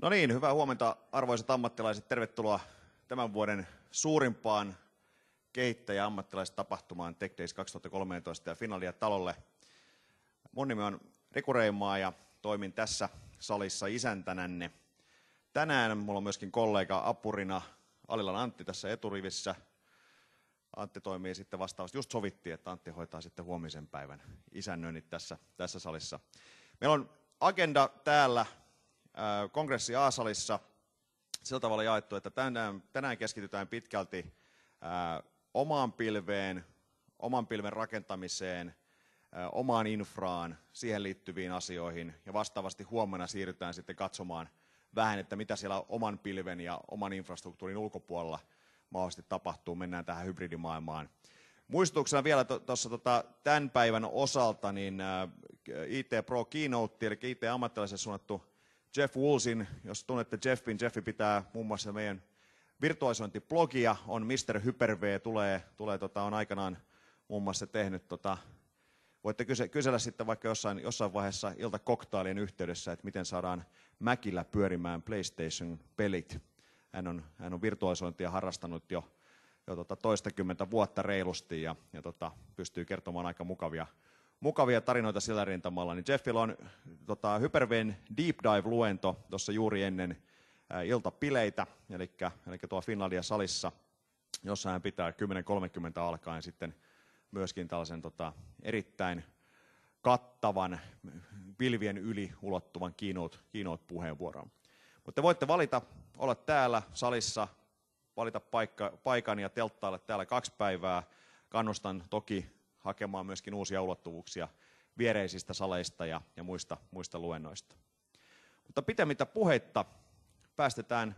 No niin, hyvää huomenta arvoisat ammattilaiset. Tervetuloa tämän vuoden suurimpaan kehittäjä-ammattilaistapahtumaan Tech Days 2013 ja Finalia talolle. Mun nimi on Riku Reimaa ja toimin tässä salissa isäntänänne. Tänään mulla on myöskin kollega apurina Alilan Antti tässä eturivissä. Antti toimii sitten vastaavasti. Just sovittiin, että Antti hoitaa sitten huomisen päivän isännöinnit tässä salissa. Meillä on agenda täällä kongressi A-salissa sillä tavalla jaettu, että tänään keskitytään pitkälti omaan pilveen, oman pilven rakentamiseen, omaan infraan, siihen liittyviin asioihin ja vastaavasti huomenna siirrytään sitten katsomaan vähän, että mitä siellä oman pilven ja oman infrastruktuurin ulkopuolella mahdollisesti tapahtuu. Mennään tähän hybridimaailmaan. Muistutuksena vielä tuossa tämän päivän osalta, niin IT Pro Keynote, eli IT-ammattilaisille suunnattu Jeff Woolsin, jos tunnette Jeffin, Jeffi pitää muun muassa meidän virtualisointiblogia, on Mr. Hyper-V, on aikanaan muun muassa tehnyt, voitte kysellä sitten vaikka jossain vaiheessa iltakoktailien yhteydessä, että miten saadaan Macillä pyörimään PlayStation-pelit. Hän on virtualisointia harrastanut jo toistakymmentä vuotta reilusti ja pystyy kertomaan aika mukavia tarinoita sillä rintamalla. Niin Jeffillä on Hyper-V:n Deep Dive-luento tuossa juuri ennen iltapileitä, eli tuo Finalia salissa, jossa hän pitää 10.30 alkaen sitten myöskin tällaisen erittäin kattavan, pilvien yli ulottuvan keynote-puheenvuoron. Mutta voitte valita olla täällä salissa, valita paikan ja telttailla täällä 2 päivää. Kannustan toki hakemaan myöskin uusia ulottuvuuksia viereisistä saleista ja muista luennoista. Mutta pitemmittä puheitta päästetään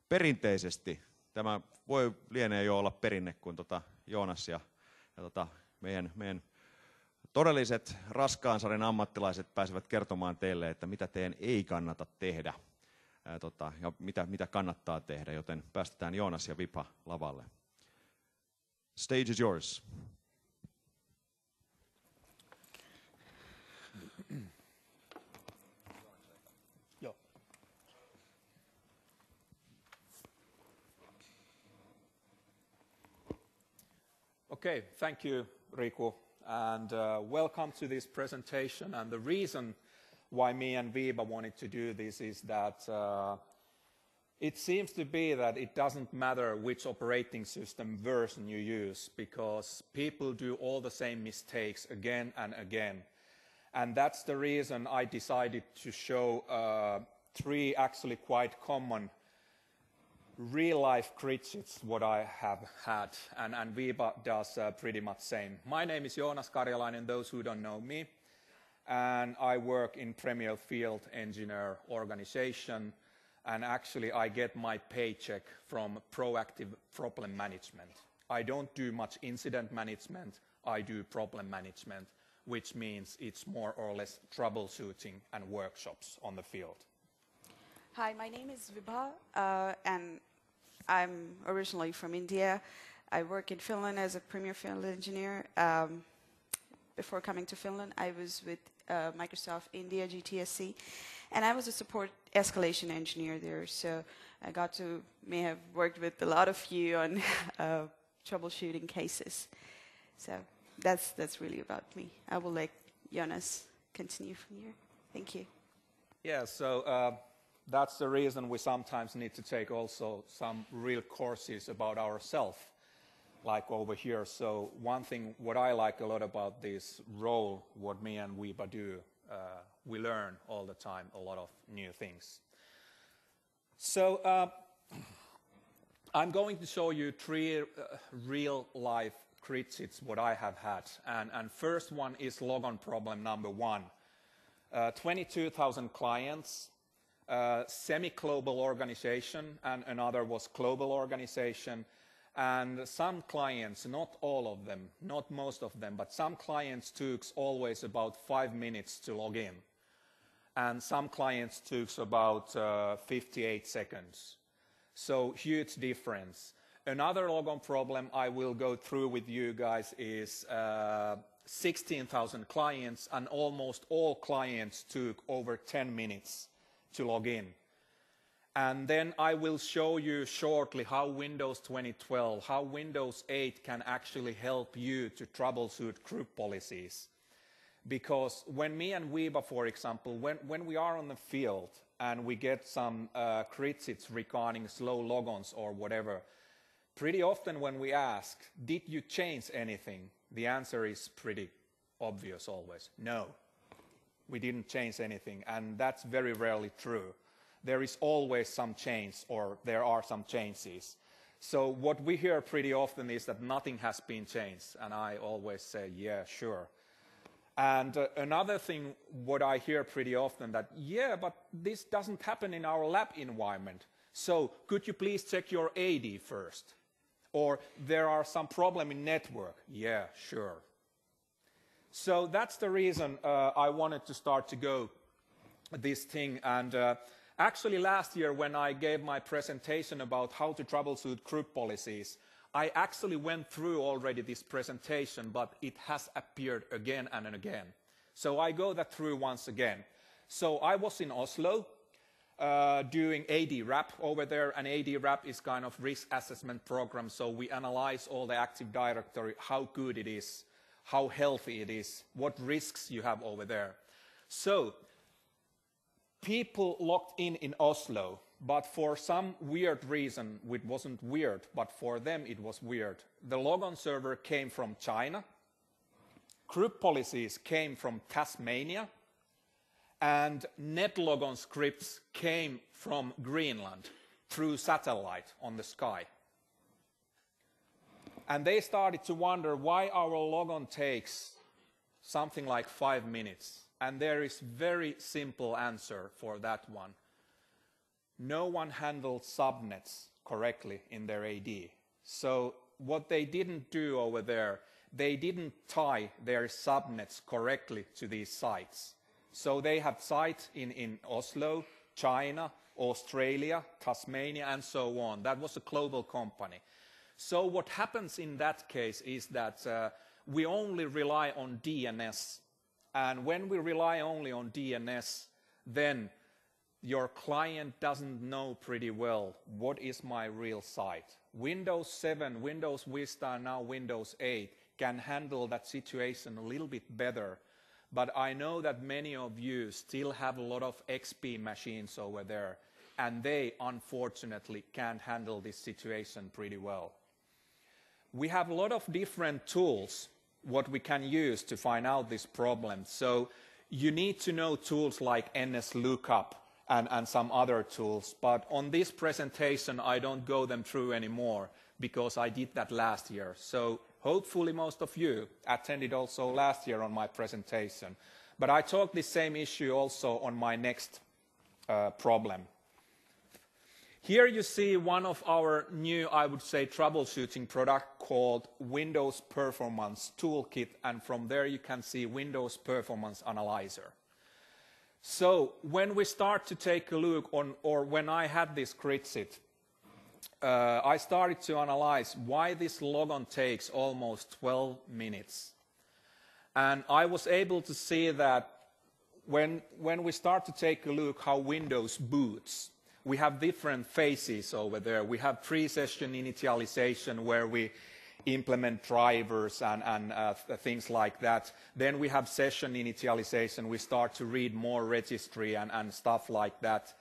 perinteisesti. Tämä lienee jo olla perinne, kun Joonas ja meidän todelliset raskaan sarjan ammattilaiset pääsevät kertomaan teille, että mitä teidän ei kannata tehdä ja mitä kannattaa tehdä, joten päästetään Joonas ja Vibha lavalle. Stage is yours. Okay, thank you, Riku, and welcome to this presentation. And the reason why me and Vibha wanted to do this is that it seems to be that it doesn't matter which operating system version you use, because people do all the same mistakes again and again. And that's the reason I decided to show 3 actually quite common real-life glitches what I have had, and Vibha does pretty much same. My name is Joonas Karjalainen, those who don't know me, and I work in Premier Field Engineer organization, and actually I get my paycheck from proactive problem management. I don't do much incident management, I do problem management, which means it's more or less troubleshooting and workshops on the field. Hi, my name is Vibha, and I'm originally from India. I work in Finland as a Premier Field Engineer. Before coming to Finland, I was with Microsoft India GTSC, and I was a support escalation engineer there. So I may have worked with a lot of you on troubleshooting cases. So that's really about me. I will let Joonas continue from here. Thank you. Yeah, so that's the reason we sometimes need to take also some real courses about ourselves, like over here. So one thing what I like a lot about this role, what me and Vibha do, we learn all the time a lot of new things. So I'm going to show you 3 real-life glitches what I have had. And first one is logon problem number 1. 22,000 clients, semi-global organization, and another was global organization. And some clients, not all of them, not most of them, but some clients took always about 5 minutes to log in. And some clients took about 58 seconds. So huge difference. Another logon problem I will go through with you guys is 16,000 clients, and almost all clients took over 10 minutes to log in. And then I will show you shortly how Windows 2012, how Windows 8 can actually help you to troubleshoot group policies. Because when me and Vibha, for example, when we are on the field and we get some criticisms regarding slow logons or whatever, pretty often when we ask, did you change anything? The answer is pretty obvious always. No, we didn't change anything, and that's very rarely true. There is always some change, or there are some changes. So what we hear pretty often is that nothing has been changed, and I always say, yeah, sure. And another thing, what I hear pretty often, that, yeah, but this doesn't happen in our lab environment. So could you please check your AD first? Or there are some problem in network. Yeah, sure. So that's the reason I wanted to start to go this thing. And actually last year when I gave my presentation about how to troubleshoot group policies, I actually went through already this presentation, but it has appeared again and again. So I go that through once again. So I was in Oslo doing AD-RAP over there, and AD-RAP is kind of risk assessment program. So we analyze all the Active Directory, how good it is, how healthy it is, what risks you have over there. So people logged in Oslo, but for some weird reason, it wasn't weird, but for them it was weird. The logon server came from China, group policies came from Tasmania, and NetLogon scripts came from Greenland through satellite on the sky. And they started to wonder why our logon takes something like 5 minutes. And there is very simple answer for that one. No one handled subnets correctly in their AD. So what they didn't do over there, they didn't tie their subnets correctly to these sites. So they have sites in Oslo, China, Australia, Tasmania, and so on. That was a global company. So what happens in that case is that we only rely on DNS. And when we rely only on DNS, then your client doesn't know pretty well what is my real site. Windows 7, Windows Vista, and now Windows 8 can handle that situation a little bit better. But I know that many of you still have a lot of XP machines over there, and they unfortunately can't handle this situation pretty well. We have a lot of different tools what we can use to find out this problem. So you need to know tools like NSLookup and some other tools. But on this presentation, I don't go them through anymore because I did that last year. So hopefully most of you attended also last year on my presentation. But I talked this same issue also on my next problem. Here you see one of our new, I would say, troubleshooting product called Windows Performance Toolkit, and from there you can see Windows Performance Analyzer. So when we start to take a look on, or when I had this gridset, I started to analyze why this logon takes almost 12 minutes. And I was able to see that when we start to take a look how Windows boots, we have different phases over there. We have pre-session initialization where we implement drivers and things like that. Then we have session initialization. We start to read more registry and stuff like that.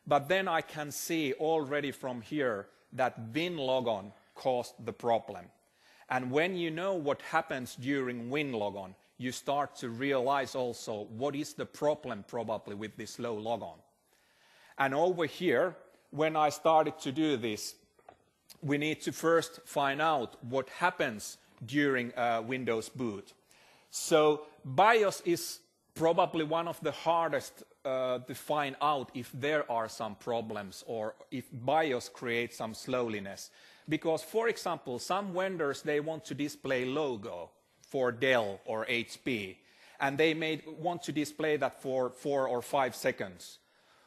But then I can see already from here that WinLogon caused the problem. And when you know what happens during WinLogon, you start to realize also what is the problem probably with this slow logon. And over here, when I started to do this, we need to first find out what happens during Windows boot. So BIOS is probably one of the hardest to find out if there are some problems or if BIOS creates some slowness. Because, for example, some vendors, they want to display logo for Dell or HP, and they may want to display that for 4 or 5 seconds.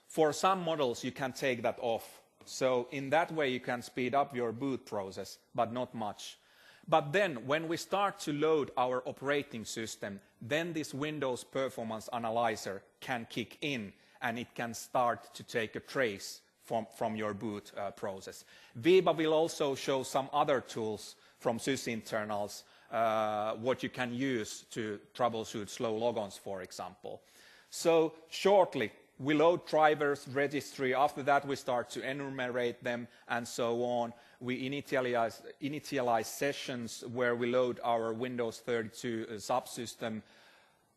For some models, you can take that off. So in that way, you can speed up your boot process, but not much. But then, when we start to load our operating system, then this Windows Performance Analyzer can kick in, and it can start to take a trace from your boot process. Vibha will also show some other tools from sysinternals, what you can use to troubleshoot slow logons, for example. So shortly, we load drivers, registry. After that, we start to enumerate them and so on. We initialize sessions where we load our Windows 32 subsystem.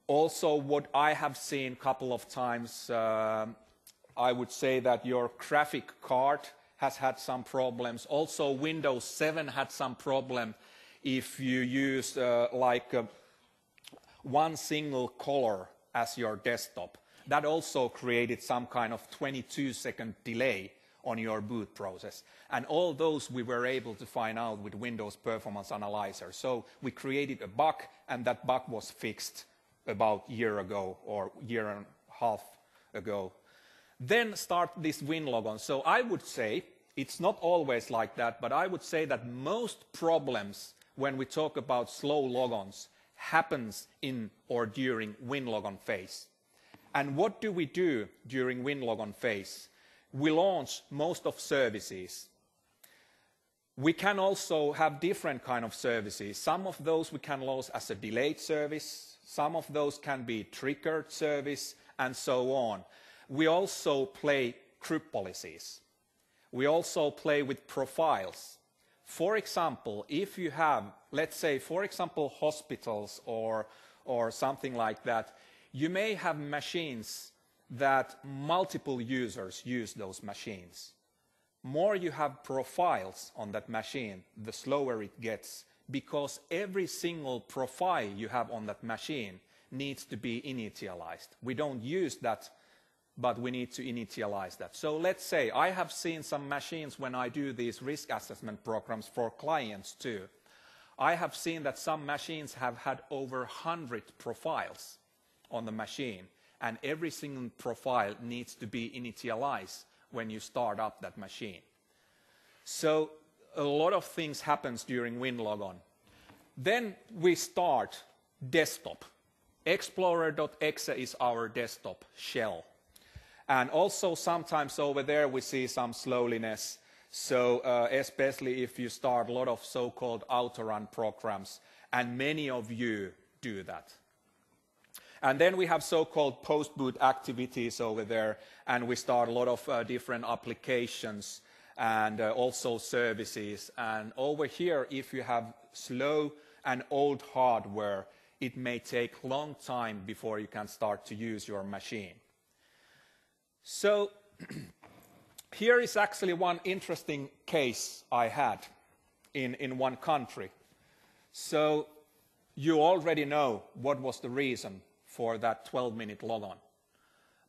Also, what I have seen a couple of times, I would say that your graphic card has had some problems. Also, Windows 7 had some problem if you use one single color as your desktop. That also created some kind of 22-second delay on your boot process. And all those we were able to find out with Windows Performance Analyzer. So we created a bug, and that bug was fixed about a year ago or year and a half ago. Then start this WinLogon. So I would say, it's not always like that, but I would say that most problems when we talk about slow logons happens in or during WinLogon phase. And what do we do during WinLogon phase? We launch most of services. We can also have different kind of services. Some of those we can launch as a delayed service. Some of those can be triggered service, and so on. We also play group policies. We also play with profiles. For example, if you have, let's say, for example, hospitals or something like that, you may have machines that multiple users use those machines. More you have profiles on that machine, the slower it gets, because every single profile you have on that machine needs to be initialized. We don't use that, but we need to initialize that. So let's say I have seen some machines when I do these risk assessment programs for clients too. I have seen that some machines have had over 100 profiles on the machine, and every single profile needs to be initialized when you start up that machine. So a lot of things happens during WinLogon. Then we start desktop. Explorer.exe is our desktop shell. And also sometimes over there we see some slowness. So especially if you start a lot of so-called auto-run programs, and many of you do that. And then we have so-called post-boot activities over there, and we start a lot of different applications and also services. And over here, if you have slow and old hardware, it may take a long time before you can start to use your machine. So here is actually one interesting case I had in one country. So you already know what was the reason for that 12-minute logon.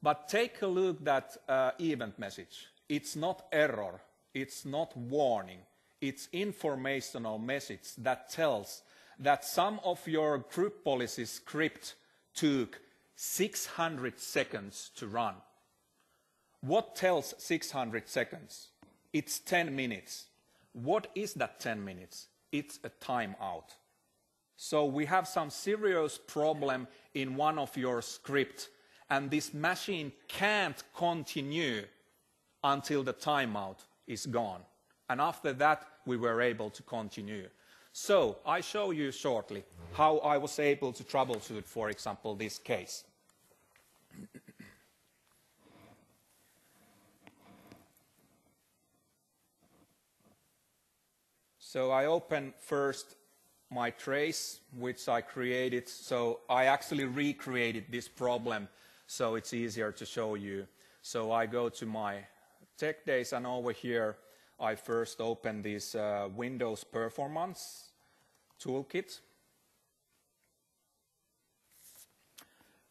But take a look at that event message. It's not error, it's not warning, it's informational message that tells that some of your group policy script took 600 seconds to run. What tells 600 seconds? It's 10 minutes. What is that 10 minutes? It's a timeout. So we have some serious problem in one of your script, and this machine can't continue until the timeout is gone. And after that, we were able to continue. So I show you shortly how I was able to troubleshoot, for example, this case. So I open first my trace, which I created. So I actually recreated this problem, so it's easier to show you. So I go to my tech days, and over here I first open this Windows Performance Toolkit.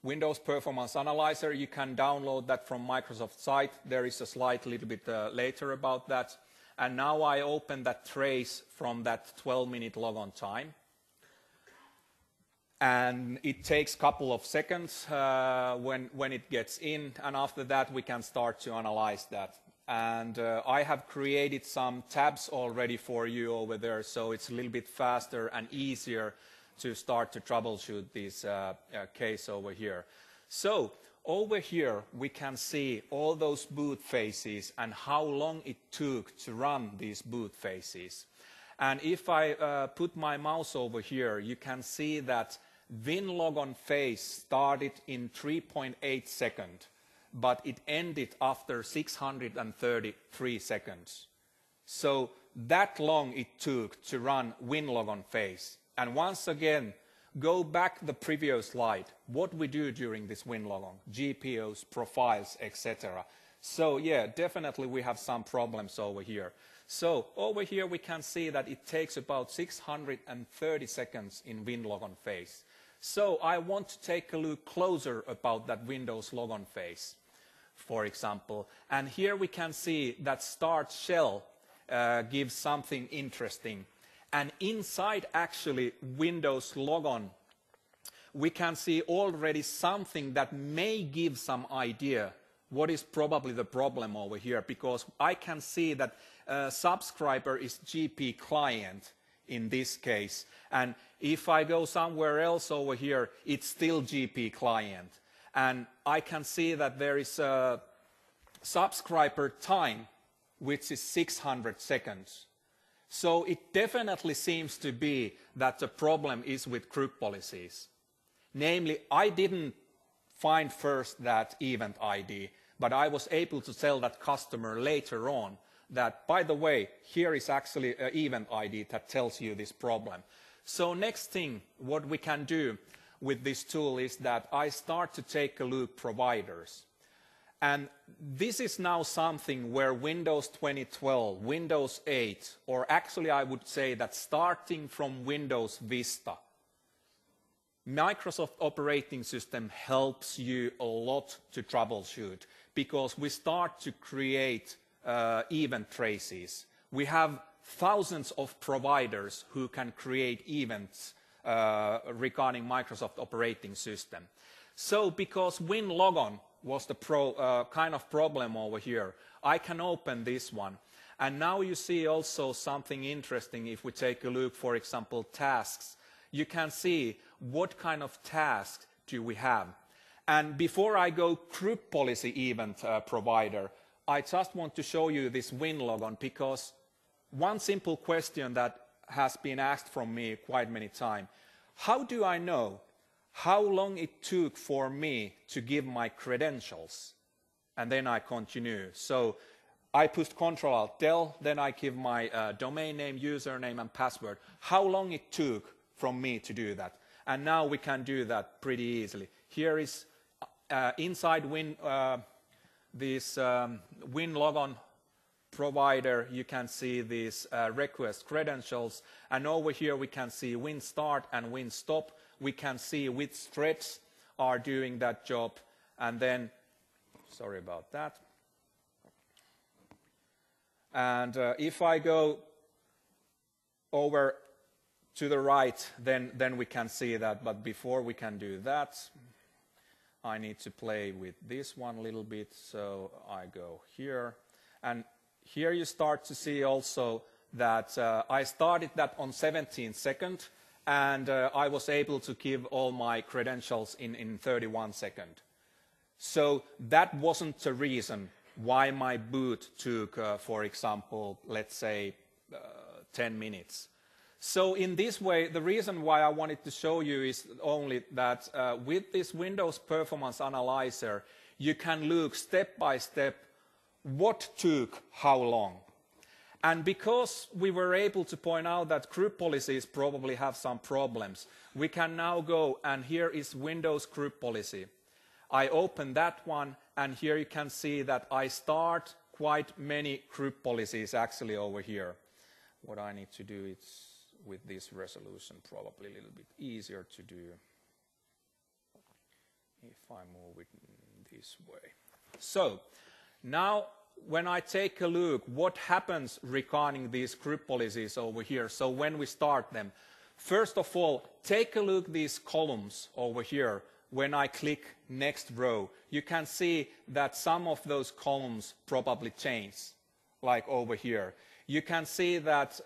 Windows Performance Analyzer, you can download that from Microsoft site. There is a slide a little bit later about that. And now I open that trace from that 12-minute logon time. And it takes a couple of seconds when it gets in, and after that we can start to analyze that. And I have created some tabs already for you over there, so it's a little bit faster and easier to start to troubleshoot this case over here. So over here we can see all those boot phases and how long it took to run these boot phases. And if I put my mouse over here, you can see that WinLogon phase started in 3.8 seconds, but it ended after 633 seconds. So that long it took to run WinLogon phase. And once again, go back the previous slide. What we do during this WinLogon, GPOs, profiles, etc. So yeah, definitely we have some problems over here. So over here we can see that it takes about 630 seconds in WinLogon phase. So I want to take a look closer about that Windows logon phase, for example. And here we can see that start shell gives something interesting. And inside actually Windows logon, we can see already something that may give some idea what is probably the problem over here, because I can see that subscriber is GP client in this case. And if I go somewhere else over here, it's still GP client. And I can see that there is a subscriber time, which is 600 seconds. So it definitely seems to be that the problem is with group policies. Namely, I didn't find first that event ID, but I was able to tell that customer later on that, by the way, here is actually an event ID that tells you this problem. So next thing, what we can do with this tool is that I start to take a look providers. And this is now something where Windows 2012, Windows 8, or actually I would say that starting from Windows Vista, Microsoft operating system helps you a lot to troubleshoot, because we start to create event traces. We have thousands of providers who can create events regarding Microsoft operating system. So because WinLogon was the kind of problem over here, I can open this one. And now you see also something interesting. If we take a look, for example, tasks, you can see what kind of tasks do we have. And before I go group policy event provider, I just want to show you this WinLogon, because one simple question that has been asked from me quite many times: how do I know how long it took for me to give my credentials? And then I continue. So I push Ctrl-Alt-Del, then I give my domain name, username, and password. How long it took from me to do that? And now we can do that pretty easily. Here is inside this WinLogon provider, you can see these request credentials, and over here we can see WinStart and WinStop. We can see which threads are doing that job, and then, sorry about that. And if I go over to the right, then we can see that. But before we can do that, I need to play with this one a little bit. So I go here. And here you start to see also that I started that on 17 seconds. And I was able to give all my credentials in 31 seconds. So that wasn't the reason why my boot took, for example, let's say 10 minutes. So in this way, the reason why I wanted to show you is only that with this Windows Performance Analyzer, you can look step by step what took how long. And because we were able to point out that group policies probably have some problems, we can now go, and here is Windows group policy. I open that one, and here you can see that I start quite many group policies actually over here. What I need to do is, with this resolution, probably a little bit easier to do if I move it this way. So now when I take a look what happens regarding these group policies over here, so when we start them, first of all, take a look at these columns over here. When I click next row, you can see that some of those columns probably change, like over here. You can see that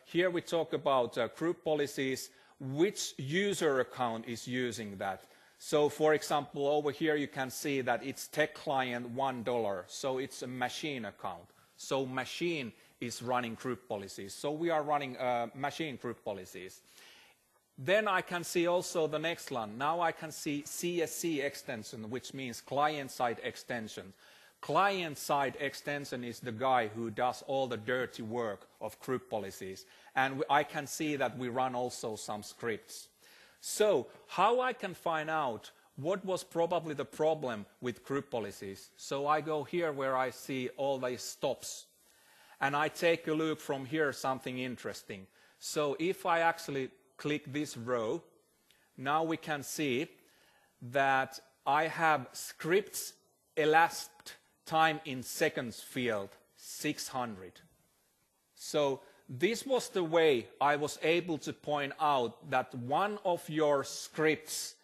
here we talk about group policies, which user account is using that. So for example, over here you can see that it's tech client $1, so it's a machine account. So machine is running group policies. So we are running machine group policies. Then I can see also the next one. Now I can see CSC extension, which means client-side extension. Client-side extension is the guy who does all the dirty work of group policies. And I can see that we run also some scripts. So how I can find out what was probably the problem with group policies? So I go here where I see all these stops. And I take a look from here, something interesting. So if I actually click this row, now we can see that I have scripts elapsed time in seconds field, 600. So this was the way I was able to point out that one of your scripts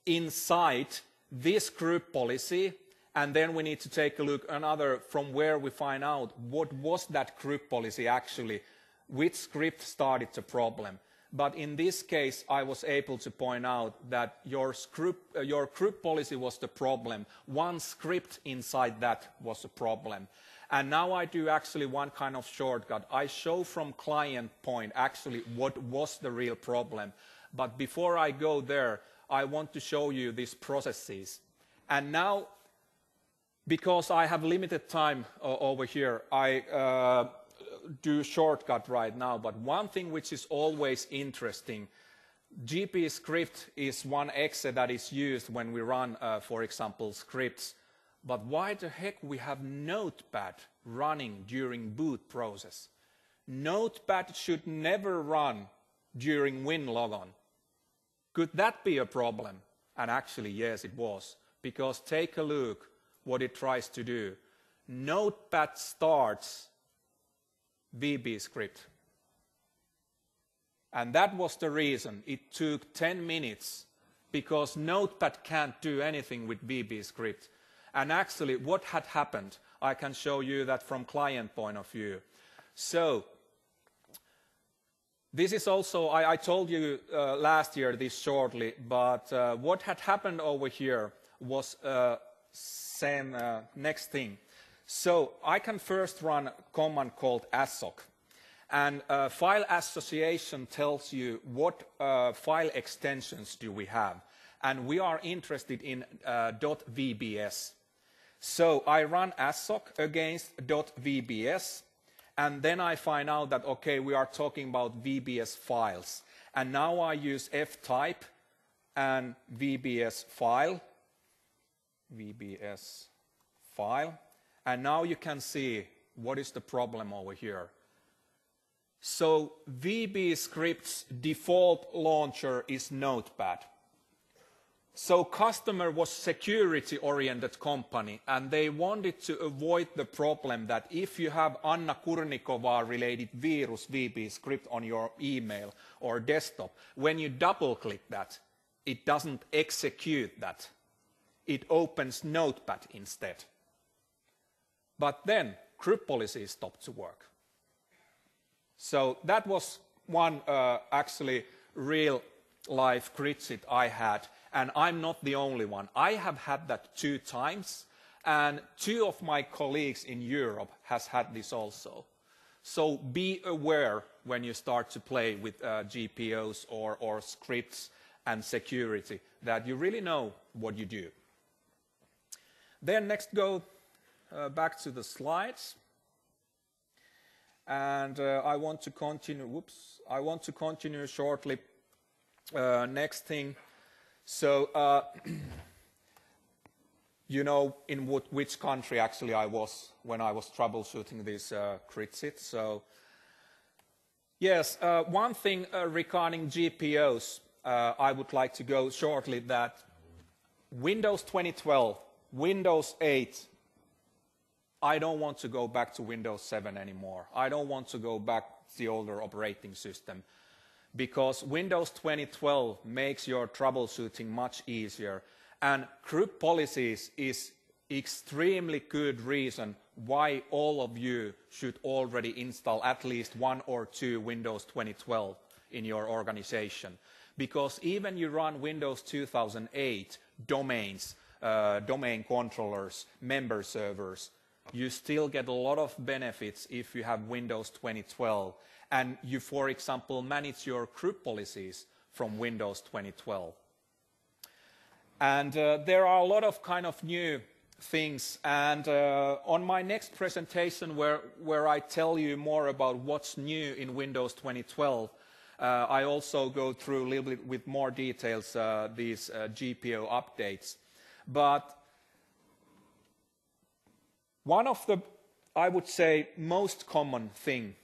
inside this group policy, and then we need to take a look another from where we find out what was that group policy actually, which script started the problem. But in this case, I was able to point out that your group policy was the problem. One script inside that was a problem. And now I do actually one kind of shortcut. I show from client point actually what was the real problem. But before I go there, I want to show you these processes. And now, because I have limited time over here, I do shortcut right now. But one thing which is always interesting, GP script is one exe that is used when we run, for example, scripts. But why the heck we have Notepad running during boot process? Notepad should never run during WinLogon. Could that be a problem? And actually, yes, it was. Because take a look what it tries to do. Notepad starts VB script. And that was the reason it took 10 minutes, because Notepad can't do anything with VB script. And actually, what had happened, I can show you that from client point of view. So, this is also, I told you last year this shortly, but what had happened over here was same next thing. So, I can first run a command called assoc. And file association tells you what file extensions do we have. And we are interested in .vbs. So I run assoc against .vbs, and then I find out that, okay, we are talking about VBS files. And now I use ftype and VBS file, and now you can see what is the problem over here. So VB script's default launcher is Notepad. So customer was security-oriented company, and they wanted to avoid the problem that if you have Anna Kurnikova-related virus VB script on your email or desktop, when you double-click that, it doesn't execute that. It opens Notepad instead. But then group policy stopped to work. So that was one actually real-life Gritsit I had. And I'm not the only one. I have had that 2 times, and 2 of my colleagues in Europe has had this also. So be aware when you start to play with GPOs or scripts and security, that you really know what you do. Then next go back to the slides. And I want to continue shortly. Next thing. So, you know in which country actually I was when I was troubleshooting this Gritsit. So, yes, one thing regarding GPOs, I would like to go shortly that Windows 2012, Windows 8, I don't want to go back to Windows 7 anymore. I don't want to go back to the older operating system, because Windows 2012 makes your troubleshooting much easier. And group policies is extremely good reason why all of you should already install at least 1 or 2 Windows 2012 in your organization. Because even you run Windows 2008, domains, domain controllers, member servers, you still get a lot of benefits if you have Windows 2012 and you, for example, manage your group policies from Windows 2012. And there are a lot of kind of new things, and on my next presentation where I tell you more about what's new in Windows 2012, I also go through a little bit with more details these GPO updates. But one of the, I would say, most common thing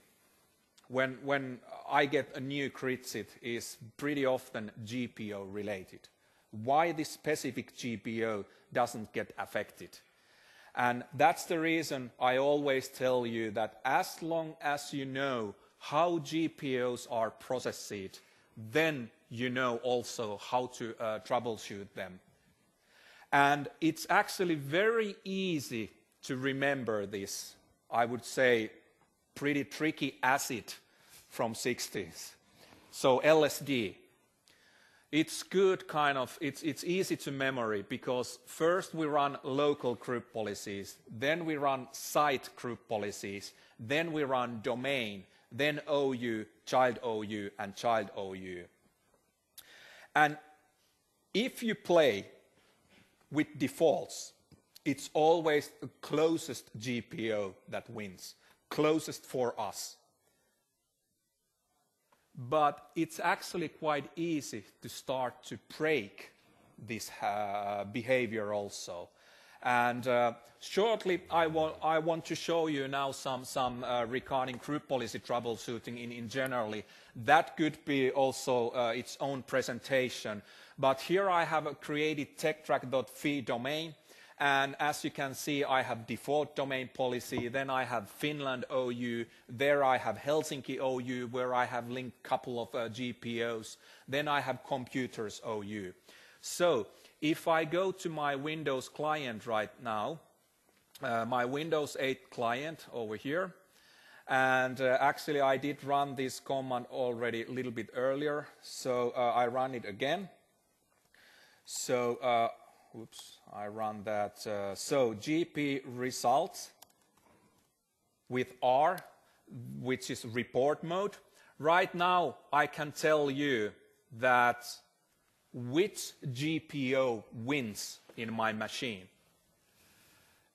when I get a new gridset is pretty often GPO related. Why this specific GPO doesn't get affected. And that's the reason I always tell you that as long as you know how GPOs are processed, then you know also how to troubleshoot them. And it's actually very easy to remember this, I would say, pretty tricky acid from 60s. So LSD. It's good kind of, it's easy to memory because first we run local group policies, then we run site group policies, then we run domain, then OU, child OU, and child OU. And if you play with defaults, it's always the closest GPO that wins, closest for us. But it's actually quite easy to start to break this behavior also. And shortly, I want to show you now some regarding group policy troubleshooting in generally. That could be also its own presentation. But here I have created techtrack.fi domain. And as you can see, I have default domain policy, then I have Finland OU, there I have Helsinki OU, where I have linked a couple of GPOs, then I have computers OU. So if I go to my Windows client right now, my Windows 8 client over here, and actually I did run this command already a little bit earlier, so I run it again. So oops, I run that. So GP results with R, which is report mode. Right now, I can tell you that which GPO wins in my machine.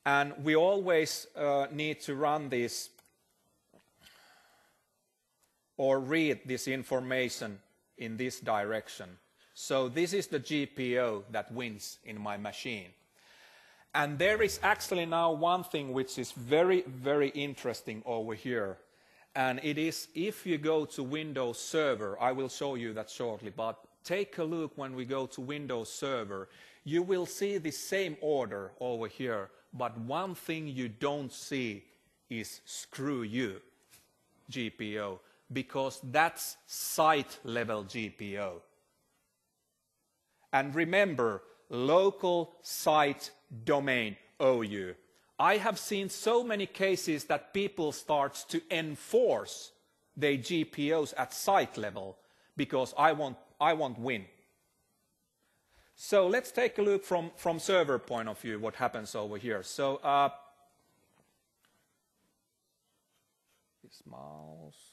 And we always need to run this or read this information in this direction. So this is the GPO that wins in my machine. And there is actually now one thing which is very, very interesting over here. And it is if you go to Windows Server, I will show you that shortly, but take a look when we go to Windows Server, you will see the same order over here, but one thing you don't see is screw you GPO, because that's site level GPO. And remember, local site domain OU. I have seen so many cases that people start to enforce their GPOs at site level because I want win. So let's take a look from server point of view what happens over here. So this mouse.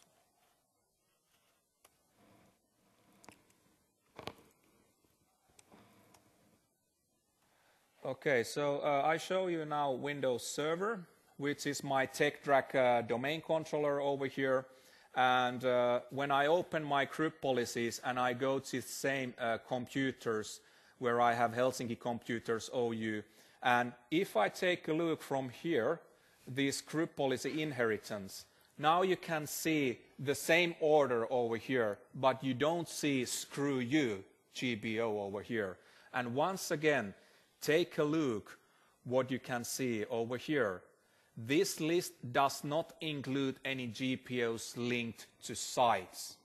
Okay, so I show you now Windows Server, which is my TechTrack domain controller over here. And when I open my group policies and I go to the same computers where I have Helsinki computers OU, and if I take a look from here, this group policy inheritance, now you can see the same order over here, but you don't see screw you GPO over here. And once again, take a look what you can see over here. This list does not include any GPOs linked to sites.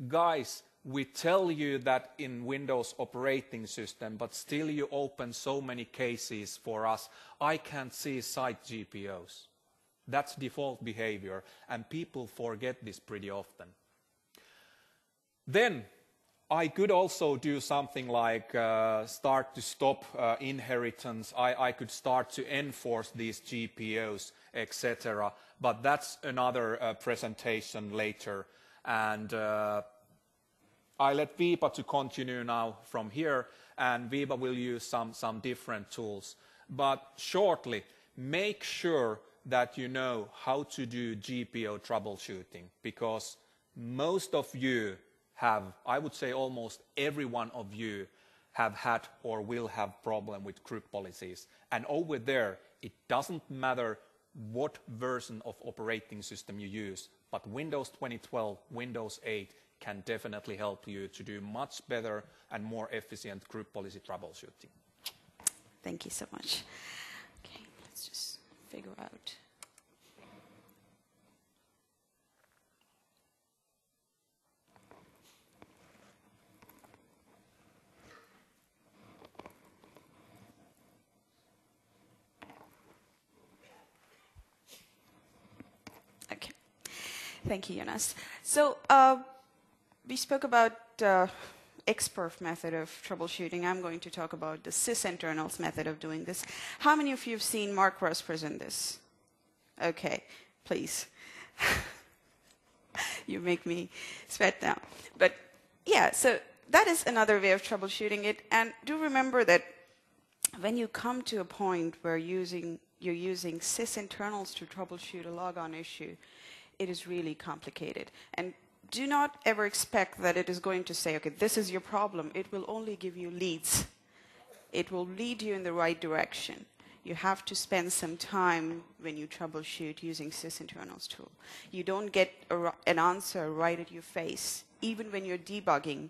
Guys, we tell you that in Windows operating system, but still you open so many cases for us. I can't see site GPOs. That's default behavior, and people forget this pretty often. Then I could also do something like start to stop inheritance. I could start to enforce these GPOs, etc. But that's another presentation later. And I let Vibha to continue now from here, and Vibha will use some different tools. But shortly, make sure that you know how to do GPO troubleshooting, because most of you have, I would say almost every one of you have had or will have problem with group policies. And over there, it doesn't matter what version of operating system you use, but Windows 2012, Windows 8 can definitely help you to do much better and more efficient group policy troubleshooting. Thank you so much. Okay, let's just figure out. Okay, thank you, Joonas. So we spoke about XPerf method of troubleshooting. I'm going to talk about the sysinternals method of doing this. How many of you have seen Mark Ross present this? Okay, please. You make me sweat now. But yeah, so that is another way of troubleshooting it. And do remember that when you come to a point where you're using sysinternals to troubleshoot a logon issue, it is really complicated. And do not ever expect that it is going to say, okay, this is your problem. It will only give you leads. It will lead you in the right direction. You have to spend some time when you troubleshoot using sysinternals tool. You don't get an answer right at your face. Even when you're debugging,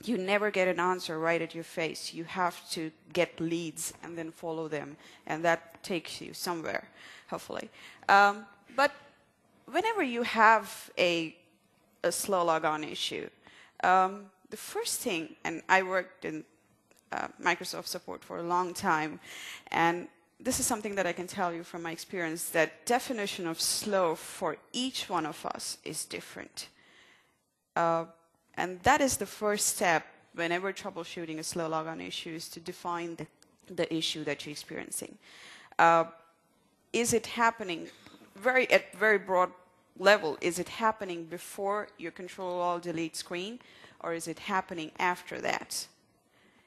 you never get an answer right at your face. You have to get leads and then follow them, and that takes you somewhere, hopefully. But whenever you have a slow logon issue, the first thing, and I worked in Microsoft support for a long time, and this is something that I can tell you from my experience, that definition of slow for each one of us is different. And that is the first step whenever troubleshooting a slow logon issue, is to define the issue that you're experiencing. Is it happening at very broad level? Is it happening before your Control-Alt-Delete screen, or is it happening after that?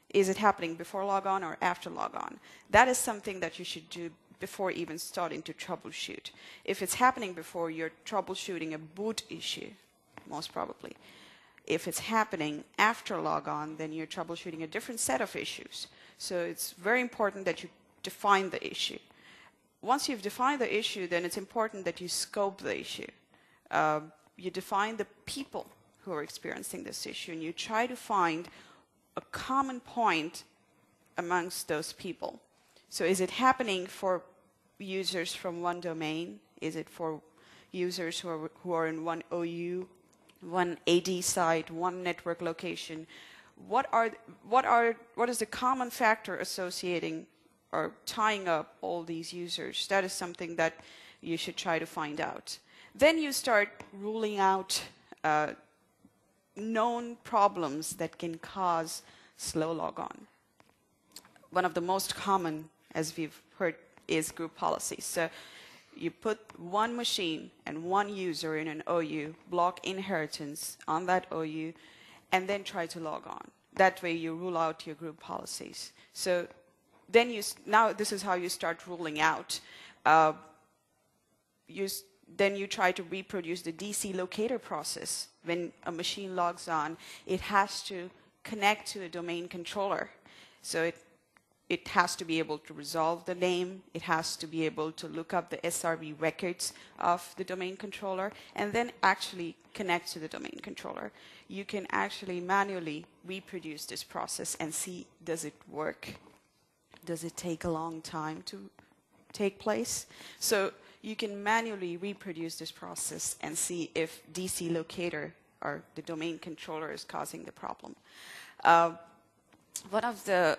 Is it happening before logon or after logon? That is something that you should do before even starting to troubleshoot. If it's happening before, you're troubleshooting a boot issue, most probably. If it's happening after logon, then you're troubleshooting a different set of issues. So it's very important that you define the issue. Once you've defined the issue, then it's important that you scope the issue. You define the people who are experiencing this issue, and you try to find a common point amongst those people. So is it happening for users from one domain? Is it for users who are in one OU, one AD site, one network location? What is the common factor associating or tying up all these users? That is something that you should try to find out. Then you start ruling out known problems that can cause slow logon. One of the most common, as we've heard, is group policies. So you put one machine and one user in an OU, block inheritance on that OU, and then try to log on. That way you rule out your group policies. So then now this is how you start ruling out. Then you try to reproduce the DC locator process. When a machine logs on, it has to connect to a domain controller. So it has to be able to resolve the name. It has to be able to look up the SRV records of the domain controller and then actually connect to the domain controller. You can actually manually reproduce this process and see, does it work? Does it take a long time to take place? So you can manually reproduce this process and see if DC locator or the domain controller is causing the problem. One of the,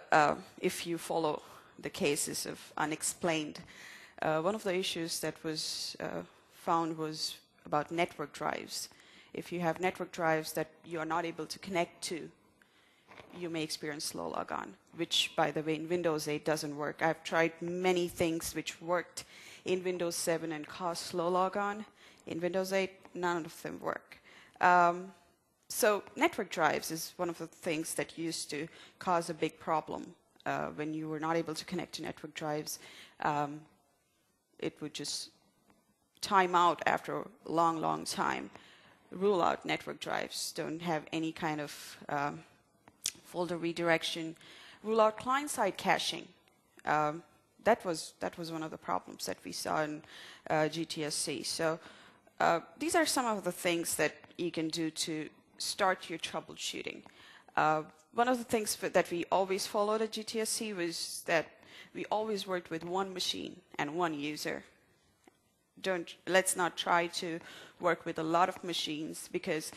if you follow the cases of unexplained, one of the issues that was found was about network drives. If you have network drives that you are not able to connect to, you may experience slow logon, which, by the way, in Windows 8 doesn't work. I've tried many things which worked in Windows 7 and caused slow logon. In Windows 8, none of them work. So network drives is one of the things that used to cause a big problem. When you were not able to connect to network drives, it would just time out after a long, long time. Rule out network drives, don't have any kind of folder redirection. Rule out client-side caching. That was one of the problems that we saw in GTSC. So these are some of the things that you can do to start your troubleshooting. One of the things that we always followed at GTSC was that we always worked with one machine and one user. Let's not try to work with a lot of machines, because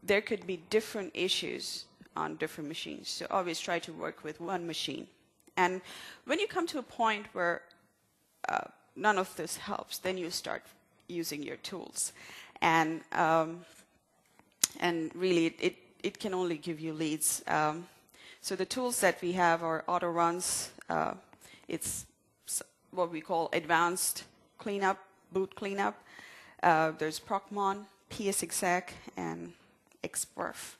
there could be different issues on different machines. So always try to work with one machine. And when you come to a point where none of this helps, then you start using your tools. And really, it can only give you leads. So the tools that we have are auto runs. It's what we call advanced cleanup, boot cleanup. There's Procmon, PSExec, and Xperf.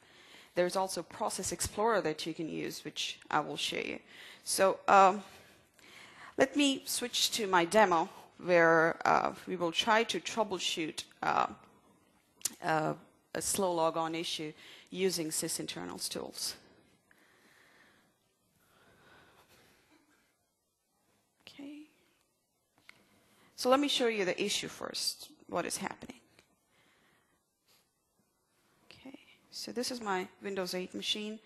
There's also Process Explorer that you can use, which I will show you. So let me switch to my demo, where we will try to troubleshoot a slow logon issue using sysinternals tools. Okay. So let me show you the issue first, what is happening. Okay, so this is my Windows 8 machine,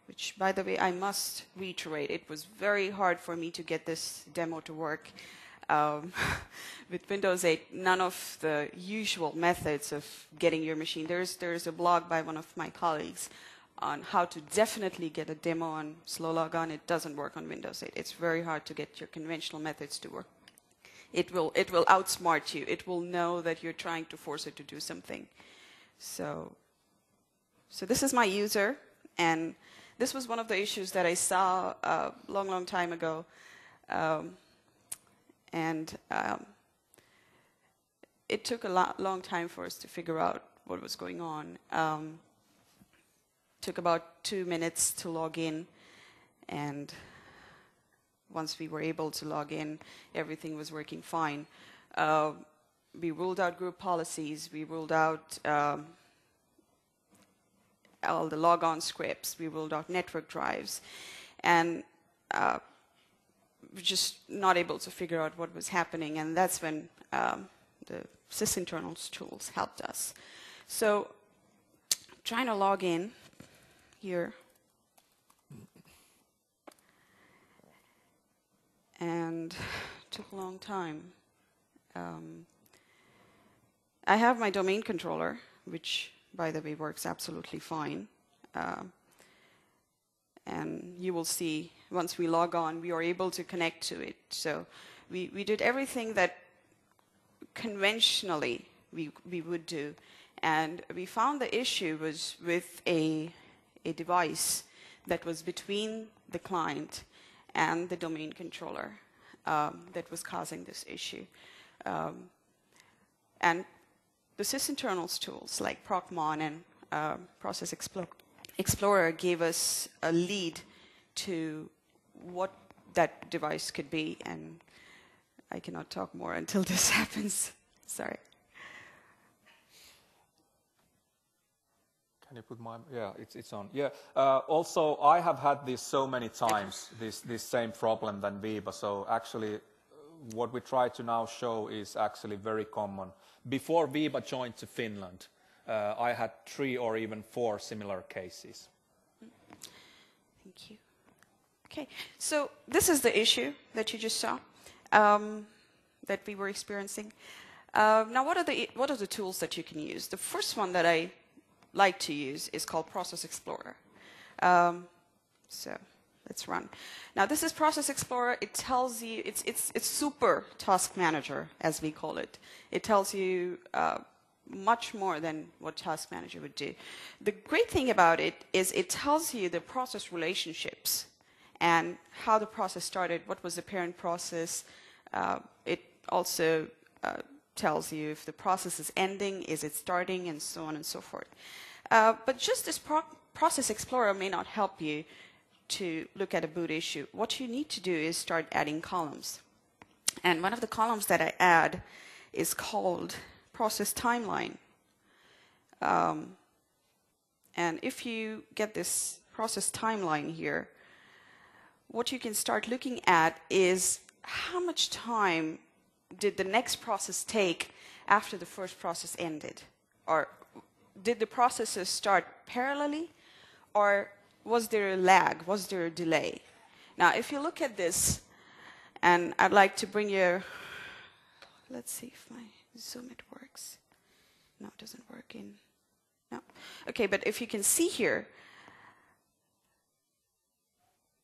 which, by the way, I must reiterate, it was very hard for me to get this demo to work. With Windows 8, none of the usual methods of getting your machine. There's a blog by one of my colleagues on how to definitely get a demo on slow logon. It doesn't work on Windows 8. It's very hard to get your conventional methods to work. It will outsmart you. It will know that you're trying to force it to do something. So this is my user, and this was one of the issues that I saw a long time ago. It took a long time for us to figure out what was going on. Took about 2 minutes to log in, and once we were able to log in, everything was working fine. We ruled out group policies. We ruled out all the logon scripts. We ruled out network drives, and we're just not able to figure out what was happening, and that's when the sysinternals tools helped us. So trying to log in here, and took a long time. I have my domain controller, which, by the way, works absolutely fine. And you will see, once we log on, we are able to connect to it. So we did everything that conventionally we would do. And we found the issue was with a device that was between the client and the domain controller that was causing this issue. And the sysinternals tools like Procmon and Process Explorer gave us a lead to what that device could be, and I cannot talk more until this happens. Sorry. Can you put my, yeah, it's on. Yeah, also I have had this so many times, this same problem than Vibha, so actually what we try to now show is actually very common. Before Vibha joined to Finland, I had 3 or even 4 similar cases. Thank you. Okay, so this is the issue that you just saw, that we were experiencing. Now, what are the tools that you can use? The first one that I like to use is called Process Explorer. So let's run. Now, this is Process Explorer. It tells you, it's super task manager, as we call it. It tells you much more than what Task Manager would do. The great thing about it is it tells you the process relationships and how the process started, what was the parent process. It also tells you if the process is ending, is it starting, and so on and so forth. But just this Process Explorer may not help you to look at a boot issue. What you need to do is start adding columns. And one of the columns that I add is called Process Timeline. And if you get this process timeline here, what you can start looking at is how much time did the next process take after the first process ended? Or did the processes start parallelly, or was there a lag? Was there a delay? Now, if you look at this, and I'd like to bring you, let's see if my Zoom it works. No, it doesn't work in, no. Okay, but if you can see here,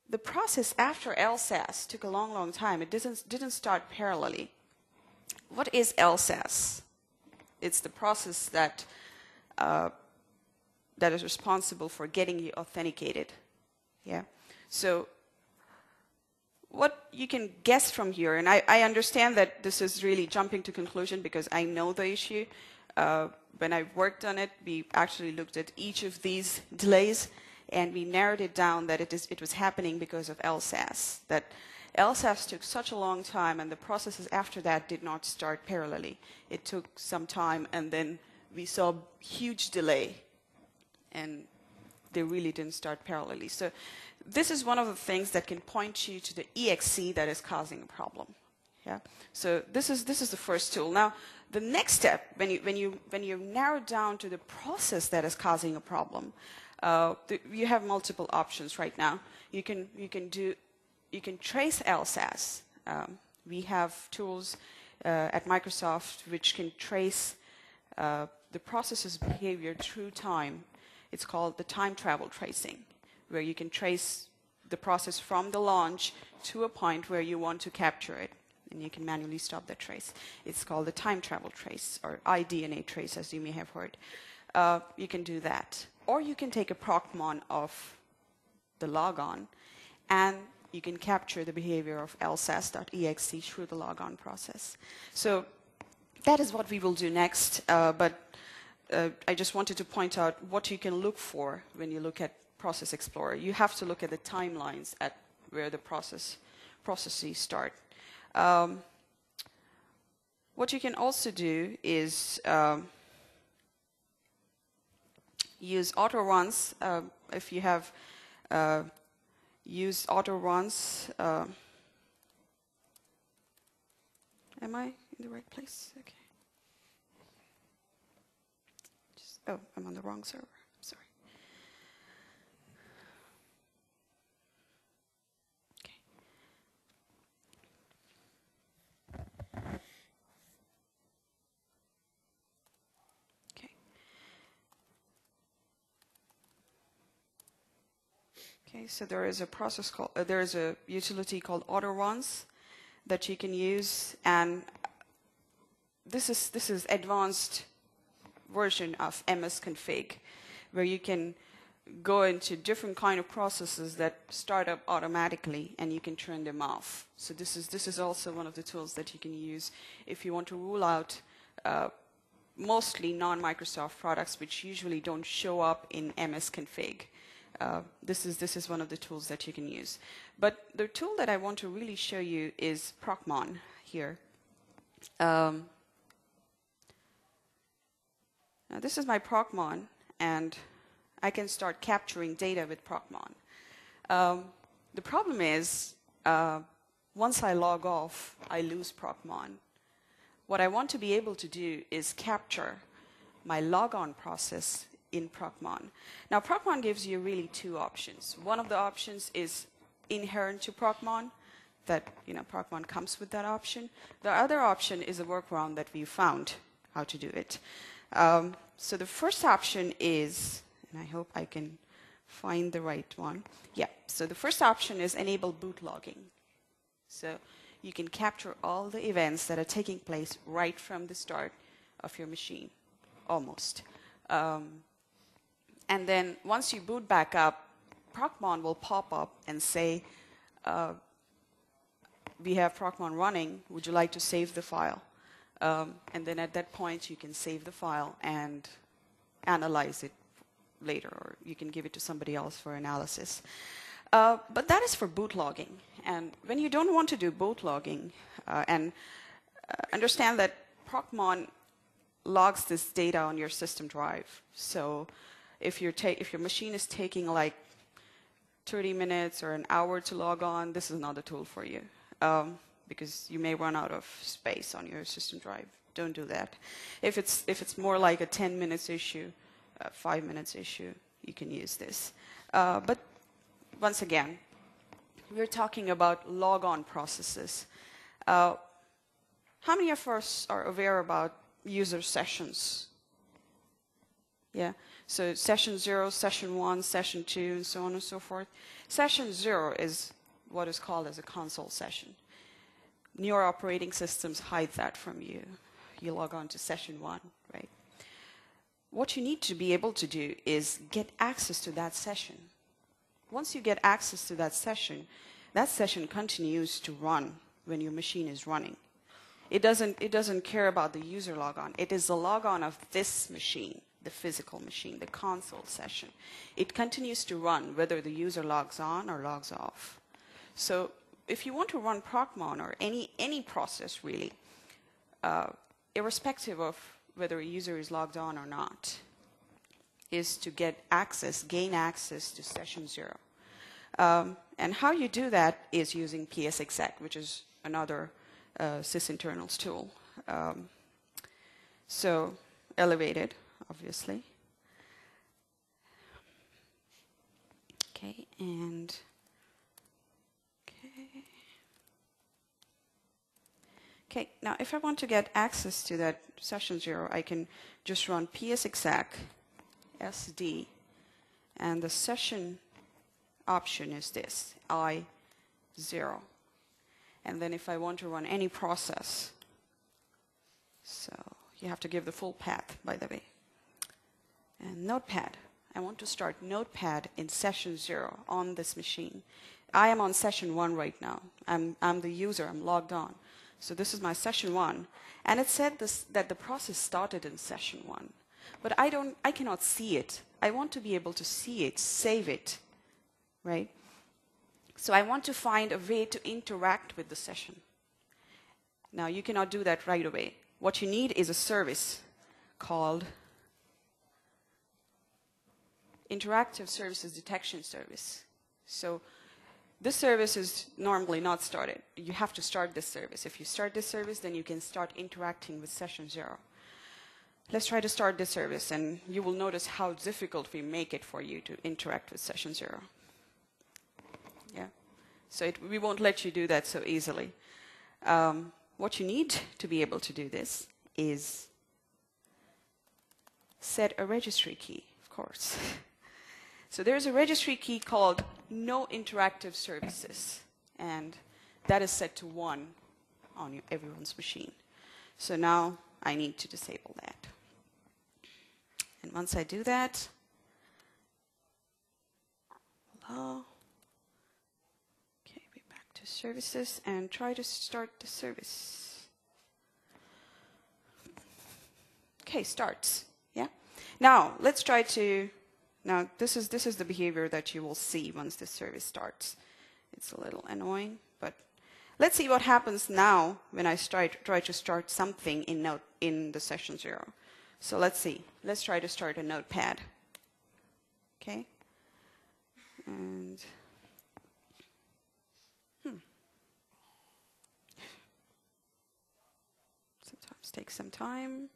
the process after LSAS took a long, long time. It didn't start parallelly. What is LSAS? It's the process that that is responsible for getting you authenticated. Yeah. So what you can guess from here, and I understand that this is really jumping to conclusion because I know the issue. When I worked on it, we actually looked at each of these delays, and we narrowed it down that it was happening because of LSAS. That LSAS took such a long time, and the processes after that did not start parallelly. It took some time, and then we saw huge delay, and they really didn't start parallelly. So this is one of the things that can point you to the EXE that is causing a problem. Yeah. So this is the first tool. Now, the next step, when you narrow down to the process that is causing a problem, you have multiple options right now. You can trace LSAS. We have tools at Microsoft which can trace the process's behavior through time. It's called the time travel tracing, where you can trace the process from the launch to a point where you want to capture it, and you can manually stop the trace. It's called the time travel trace, or iDNA trace, as you may have heard. You can do that. Or you can take a procmon of the logon, and you can capture the behavior of lsas.exe through the logon process. So that is what we will do next, but I just wanted to point out what you can look for when you look at Process Explorer. You have to look at the timelines at where the processes start. What you can also do is use auto runs. If you have used auto runs, am I in the right place? Okay. Oh, I'm on the wrong server. I'm sorry. Okay. Okay, so there is a process called there is a utility called auto runs that you can use, and this is advanced version of msconfig, where you can go into different kind of processes that start up automatically, and you can turn them off. So this is also one of the tools that you can use if you want to rule out mostly non-Microsoft products, which usually don't show up in msconfig. This is one of the tools that you can use. But the tool that I want to really show you is procmon here. Now this is my procmon, and I can start capturing data with procmon. The problem is, once I log off, I lose procmon. What I want to be able to do is capture my logon process in procmon. Now procmon gives you really two options. One of the options is inherent to procmon, that procmon comes with that option. The other option is a workaround that we found how to do it. So the first option is, and I hope I can find the right one. Yeah, so the first option is enable boot logging. So you can capture all the events that are taking place right from the start of your machine. almost. And then once you boot back up, Procmon will pop up and say, we have Procmon running, would you like to save the file? And then at that point, you can save the file and analyze it later, or you can give it to somebody else for analysis. But that is for boot logging. And when you don't want to do boot logging, understand that Procmon logs this data on your system drive. So if your machine is taking like 30 minutes or an hour to log on, this is not a tool for you, because you may run out of space on your system drive. Don't do that. If it's more like a 10 minutes issue, 5 minutes issue, you can use this. But once again, we're talking about log-on processes. How many of us are aware about user sessions? Yeah, so session 0, session 1, session 2, and so on and so forth. Session 0 is what is called as a console session. Newer operating systems hide that from you. You log on to session 1, right? What you need to be able to do is get access to that session. Once you get access to that session continues to run when your machine is running. It doesn't care about the user logon. It is the logon of this machine, the physical machine, the console session. It continues to run whether the user logs on or logs off. So if you want to run Procmon or any process really, irrespective of whether a user is logged on or not, is to get access, gain access to session 0. And how you do that is using PSExec, which is another sysinternals tool. So elevated, obviously. Okay, and okay, now if I want to get access to that session 0, I can just run PSExec SD, and the session option is this, I0. And then if I want to run any process, so you have to give the full path, by the way. And Notepad, I want to start Notepad in session 0 on this machine. I am on session 1 right now. I'm the user, I'm logged on. So this is my session 1. And it said that the process started in session 1. But I cannot see it. I want to be able to see it, save it, right? So I want to find a way to interact with the session. Now, you cannot do that right away. What you need is a service called Interactive Services Detection Service. So this service is normally not started. You have to start this service. If you start this service, then you can start interacting with session 0. Let's try to start this service, and you will notice how difficult we make it for you to interact with session 0. Yeah, so we won't let you do that so easily. What you need to be able to do this is set a registry key, of course. So there's a registry key called No Interactive Services, and that is set to 1 on everyone's machine. So now I need to disable that. And once I do that, hello. Okay, we're back to services and try to start the service. Okay, starts. Yeah. Now let's try to. Now this is the behavior that you will see once the service starts. It's a little annoying, but let's see what happens now when I try to start something in the session 0. So let's see. Let's try to start a Notepad. Okay. And sometimes takes some time.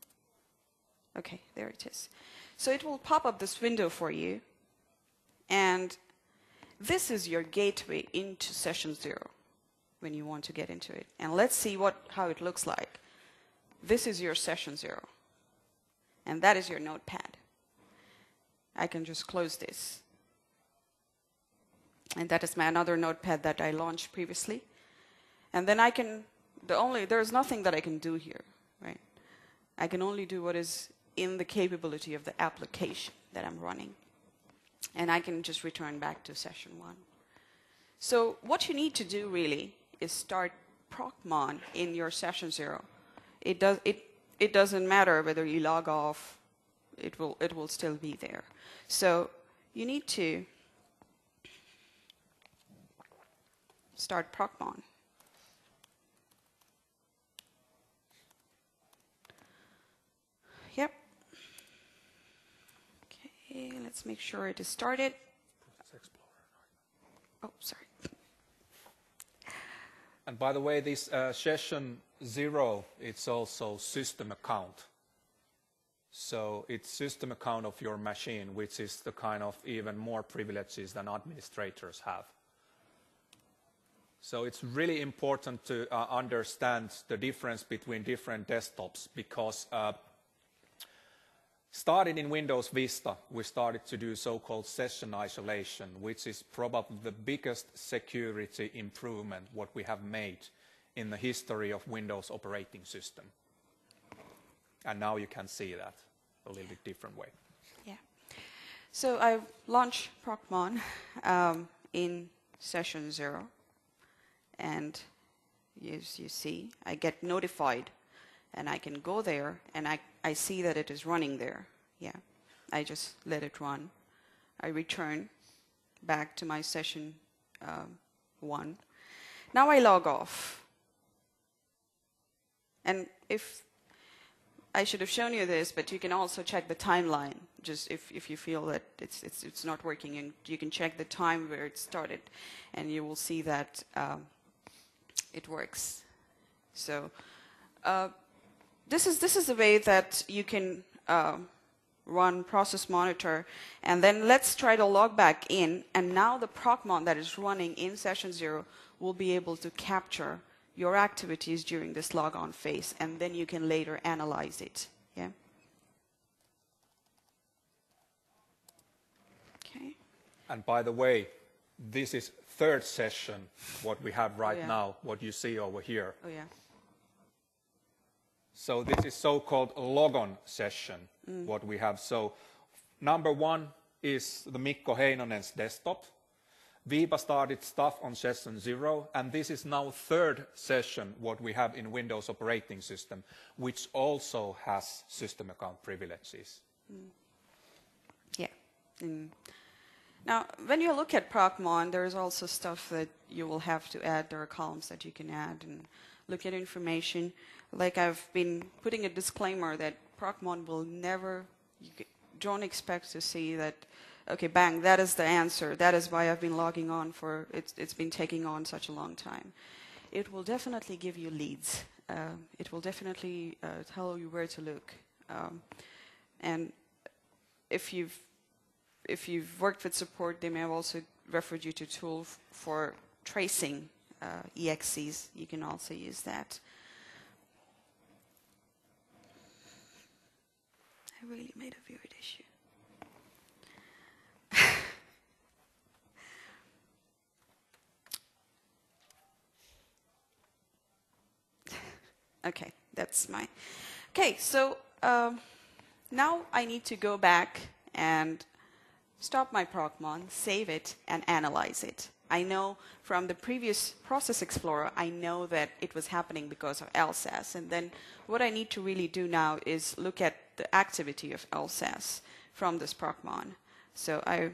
Okay, there it is. So it will pop up this window for you, and this is your gateway into session 0 when you want to get into it. And let's see how it looks like. This is your session 0. And that is your Notepad. I can just close this. And that is my another Notepad that I launched previously. And then I can, there's nothing that I can do here, right? I can only do what is in the capability of the application that I'm running. And I can just return back to session 1. So what you need to do really is start procmon in your session 0. It doesn't matter whether you log off, it will still be there. So you need to start procmon. Yep. Okay, let's make sure it is started. Oh, sorry. And by the way, this session 0, it's also system account. So it's system account of your machine, which is the kind of even more privileges than administrators have. So it's really important to understand the difference between different desktops, because starting in Windows Vista, we started to do so-called session isolation, which is probably the biggest security improvement what we have made in the history of Windows operating system. And now you can see that a little bit different way. Yeah. So I've launched procmon in session 0. And as you see, I get notified. And I can go there, and I see that it is running there. Yeah, I just let it run. I return back to my session 1. Now I log off. And I should have shown you this, but you can also check the timeline. Just if you feel that it's not working, and you can check the time where it started, and you will see that it works. So. This is the way that you can run process monitor. And then let's try to log back in. And now the procmon that is running in session 0 will be able to capture your activities during this logon phase. And then you can later analyze it. Yeah. Okay. And by the way, this is 3rd session, what we have right now, what you see over here. Oh, yeah. So this is so-called logon session, what we have. So number 1 is the Mikko Heinonen's desktop. Vibha started stuff on session 0, and this is now 3rd session, what we have in Windows operating system, which also has system account privileges. Yeah. Now, when you look at procmon, there's also stuff that you will have to add. There are columns that you can add and look at information. Like I've been putting a disclaimer that procmon will never, don't expect to see that, okay, bang, that is the answer. That is why I've been logging on for, it's been taking on such a long time. It will definitely give you leads. It will definitely tell you where to look. And if you've worked with support, they may have also referred you to a tool for tracing EXEs. You can also use that. I really made a weird issue. Okay, that's my... Okay, so now I need to go back and stop my procmon, save it, and analyze it. I know from the previous Process Explorer, I know that it was happening because of LSAS. And then what I need to really do now is look at the activity of LSAS from this procmon. So I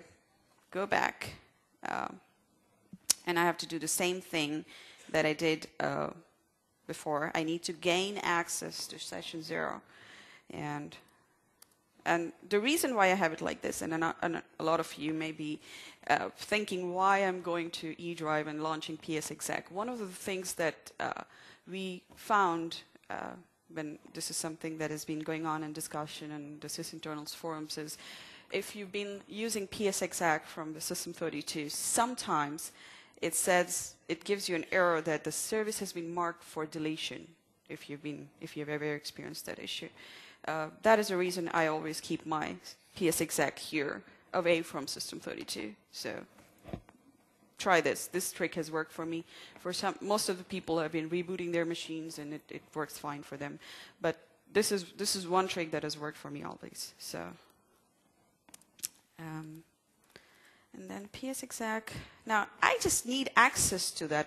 go back, and I have to do the same thing that I did before. I need to gain access to session 0. And the reason why I have it like this, and a lot of you may be thinking why I'm going to eDrive and launching PSExec. One of the things that we found when this is something that has been going on in discussion and the sysinternals forums is if you've been using PSExec from the System32, sometimes it says, it gives you an error that the service has been marked for deletion if you've ever experienced that issue. That is the reason I always keep my PSExec here away from System32. So try this. This trick has worked for me. For most of the people have been rebooting their machines and it works fine for them. But this is one trick that has worked for me always. So, and then psexec. Now I just need access to the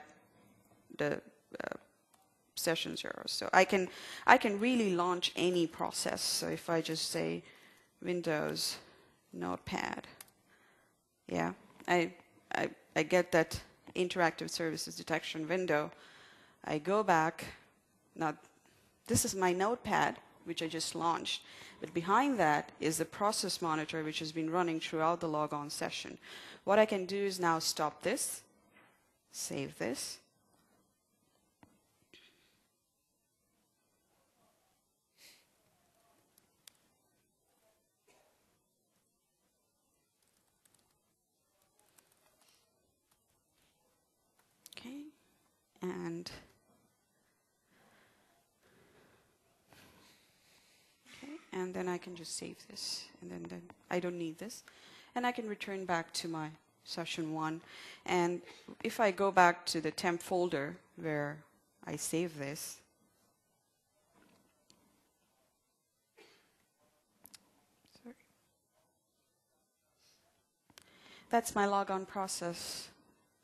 session 0, so I can really launch any process. So if I just say Windows Notepad, yeah, I get that interactive services detection window. I go back. Now, this is my notepad, which I just launched. But behind that is the process monitor, which has been running throughout the logon session. What I can do is now stop this, save this. Okay, and then I can just save this, and then I don't need this. And I can return back to my session 1. And if I go back to the temp folder where I save this, sorry, that's my logon process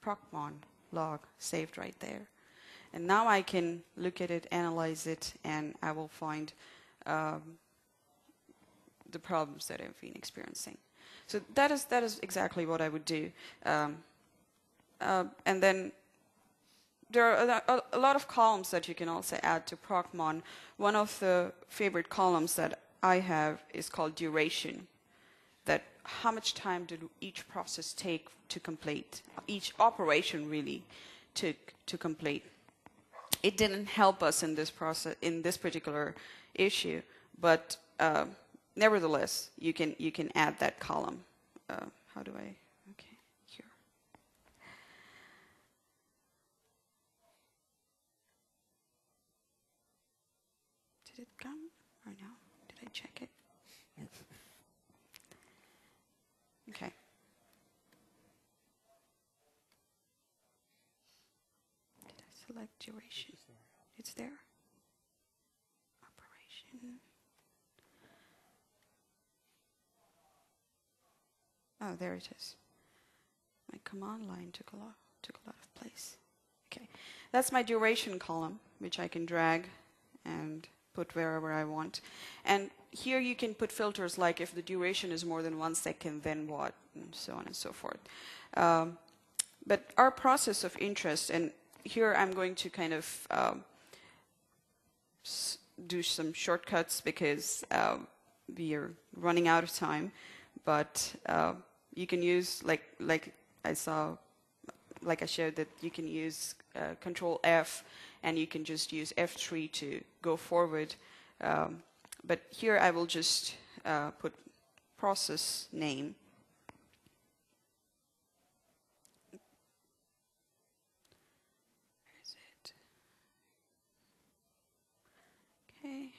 procmon log saved right there. And now I can look at it, analyze it, and I will find the problems that I've been experiencing. So that is exactly what I would do. And then there are a lot of columns that you can also add to procmon. One of the favorite columns that I have is called duration. That how much time did each process take to complete? Each operation really took to complete. It didn't help us in this process, in this particular issue, but nevertheless, you can add that column. How do I? Okay, here. Did it come or no? Did I check it? Okay. Did I select duration? It's there. Operation. Oh, there it is. My command line took a lot of place. Okay, that's my duration column, which I can drag and put wherever I want. And here you can put filters like if the duration is more than 1 second, then what, and so on and so forth. But our process of interest, and here I'm going to kind of do some shortcuts because we are running out of time. But you can use, like I showed, that you can use Control F, and you can just use F3 to go forward. But here I will just put process name. Where is it? Okay.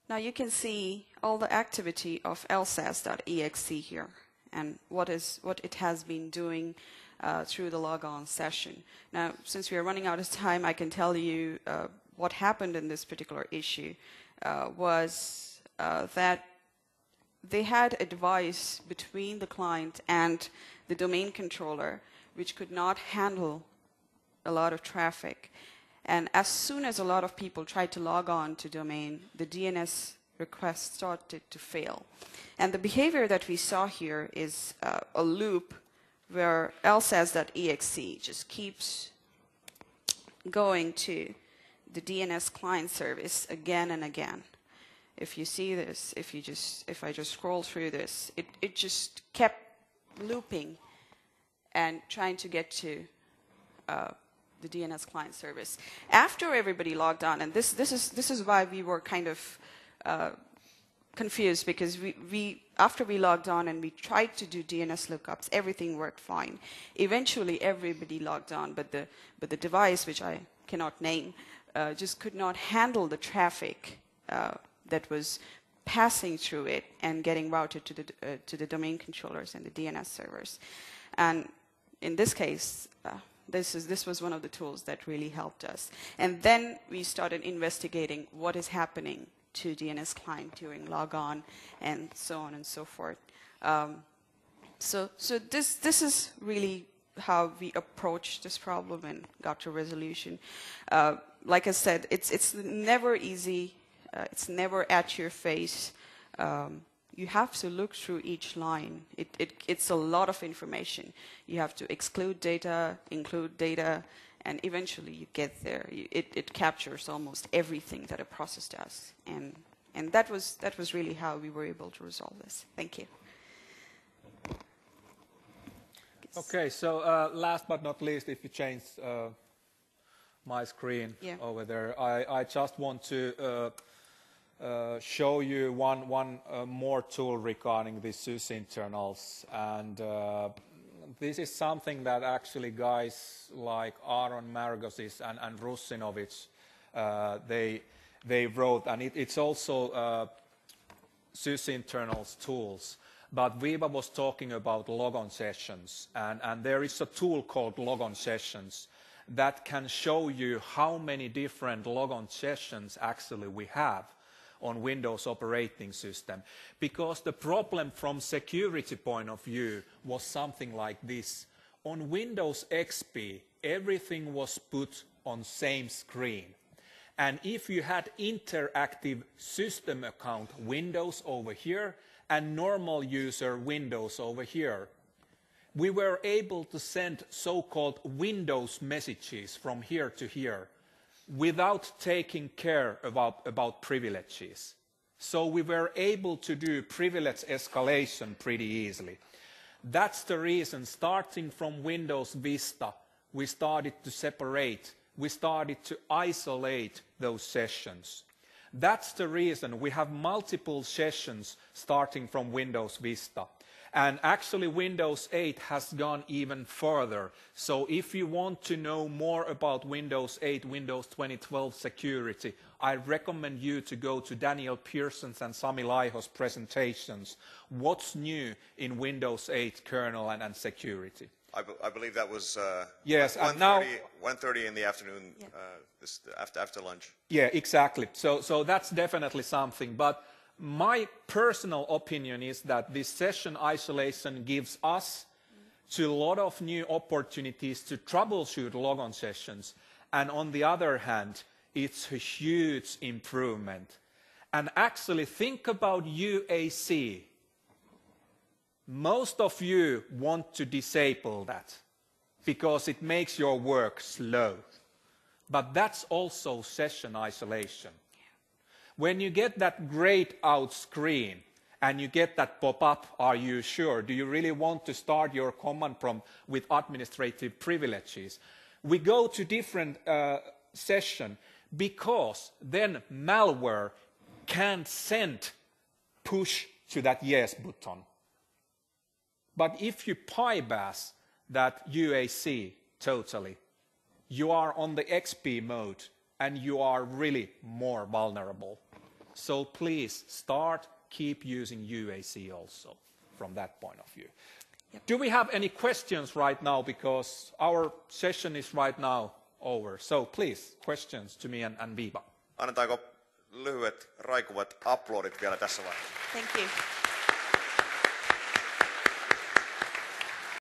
Now you can see all the activity of lsas.exe here and what it has been doing through the logon session. Now, since we are running out of time, I can tell you what happened in this particular issue was that they had a device between the client and the domain controller which could not handle a lot of traffic. And as soon as a lot of people tried to log on to domain, the DNS request started to fail. And the behavior that we saw here is a loop where lsas.exe just keeps going to the DNS client service again and again. If you see this, if I just scroll through this, it just kept looping and trying to get to the DNS client service. After everybody logged on, and this is why we were kind of confused, because we after we logged on and we tried to do DNS lookups, everything worked fine. Eventually, everybody logged on, but the device, which I cannot name, just could not handle the traffic that was passing through it and getting routed to the domain controllers and the DNS servers. And in this case, This was one of the tools that really helped us. And then we started investigating what is happening to DNS client during logon and so on and so forth. So this is really how we approached this problem and got to resolution. Like I said, it's never easy. It's never at your face. You have to look through each line. It's a lot of information. You have to exclude data, include data, and eventually you get there. It captures almost everything that a process does. And that was really how we were able to resolve this. Thank you. Okay, so last but not least, if you change my screen over there, I just want to show you one more tool regarding the sys internals, and this is something that actually guys like Aaron Margosis and Russinovich they wrote, and it's also sys internals tools. But Vibha was talking about logon sessions, and there is a tool called logon sessions that can show you how many different logon sessions actually we have on Windows operating system. Because the problem from security point of view was something like this. On Windows XP, everything was put on same screen. And if you had interactive system account Windows over here, and normal user Windows over here, we were able to send so-called Windows messages from here to here without taking care about privileges. So we were able to do privilege escalation pretty easily. That's the reason, starting from Windows Vista, we started to separate, we started to isolate those sessions. That's the reason we have multiple sessions starting from Windows Vista. And actually Windows 8 has gone even further. So if you want to know more about Windows 8, Windows 2012 security, I recommend you to go to Daniel Pearson's and Sami Laiho's presentations. What's new in Windows 8 kernel and security? I believe that was yes, and now 1:30 in the afternoon, after lunch. Yeah, exactly. So that's definitely something. But my personal opinion is that this session isolation gives us to a lot of new opportunities to troubleshoot logon sessions. And on the other hand, it's a huge improvement. And actually think about UAC. Most of you want to disable that because it makes your work slow. But that's also session isolation. When you get that grayed out screen and you get that pop-up, are you sure? Do you really want to start your command prompt with administrative privileges? We go to different session because then malware can't send push to that yes button. But if you bypass that UAC totally, you are on the XP mode and you are really more vulnerable. So please keep using UAC also from that point of view. Yep. Do we have any questions right now? Because our session is right now over. So please, questions to me and Vibha. Annetaanko lyhyet raikuvat aplodit vielä tässä vaiheessa? Thank you.